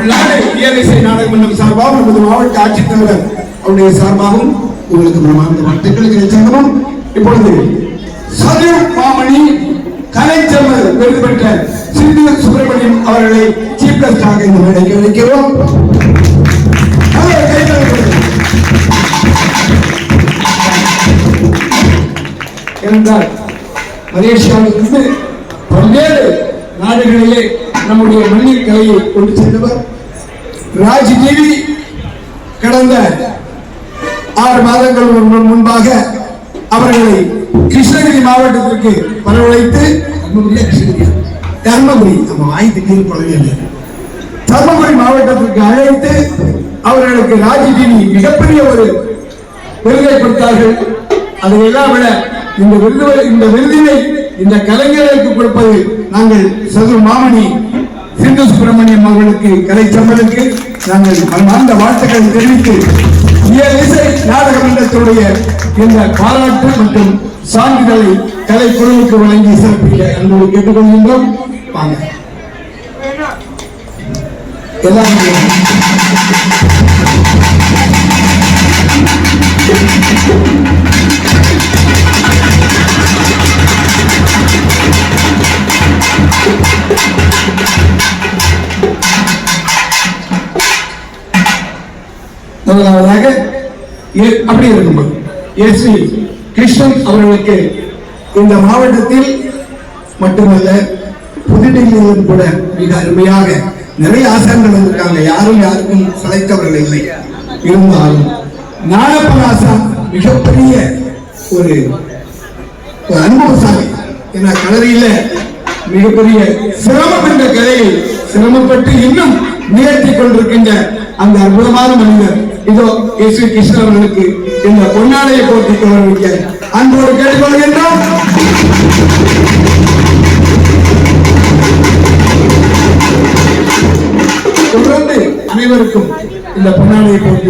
தமிழ்நாடு இயலிசை நாடக மன்றம் சார்பாகவும் நமது மாவட்ட ஆட்சித்தலைவர் அவருடைய சார்பாகவும் உங்களுக்கு பிரமாண்ட வாழ்த்துக்கள் கிடைச்சாலும் இப்பொழுது சதுர் மாமணி கலைச்செல்வர் விருது பெற்ற சிந்து சுப்பிரமணியம் அவர்களை சீஃப் கெஸ்டாக இந்த மேடைக்கு அழைக்கிறோம். என்றால் மலேசியாவிலிருந்து பல்வேறு நாடுகளிலே நம்முடைய மண்ணின் கலையை கொண்டு சென்றவர். ராஜ் டிவி கடந்த 6 மாதங்கள் முன்பாக அவர்களை கிருஷ்ணகிரி மாவட்டத்திற்கு வரவழைத்து தர்மபுரி தர்மபுரி மாவட்டத்திற்கு அழைத்து அவர்களுக்கு ராஜ் டிவி மிகப்பெரிய ஒரு விருதை கொடுத்தார்கள். அதையெல்லாம் விட இந்த விருதினை இந்த கலைஞர்களுக்கு கொடுப்பது நாங்கள் சதுர் மாமணி சிந்து சுப்பிரமணியம் அவர்களுக்கு கலைச்செல்வருக்கு நாங்கள் அந்த வாழ்த்துக்களை தெரிவித்து இசை நாடக மன்றத்துடைய இந்த பாராட்டு மற்றும் சான்றிதழை கலைக்குழுவுக்கு வழங்கி சிறப்பிக்க அன்போடு கேட்டுக்கொள்கின்றோம். வாங்க எல்லாரும் முதலாவதாக அப்படி இருக்கும்போது எஸ்.வி. கிருஷ்ணன் அவர்களுக்கு இந்த மாவட்டத்தில் மட்டுமல்ல புதுடெல்லியிலும் கூட மிக அருமையாக நிறைய ஆசான்கள் இருக்காங்க. யாருக்கும் சளைத்தவர்கள் இல்லை. இருந்தாலும் நாடப்பன் ஆசான் மிகப்பெரிய ஒரு அனுபவசாலி. ஏன்னா கலரியில மிகப்பெரிய சிரமம் என்ற கலையை சிரமப்பட்டு இன்னும் நிகழ்த்தி கொண்டிருக்கின்ற அந்த அற்புதமான மனிதர் இதோ எஸ்.வி. கிருஷ்ணன் அவர்களுக்கு இந்த பொன்னாடையை போட்டி கௌரவிக்க அன்போடு கேட்டுக்கொள்கின்றோம். தொடர்ந்து அனைவருக்கும் இந்த பொன்னாடையை போட்டி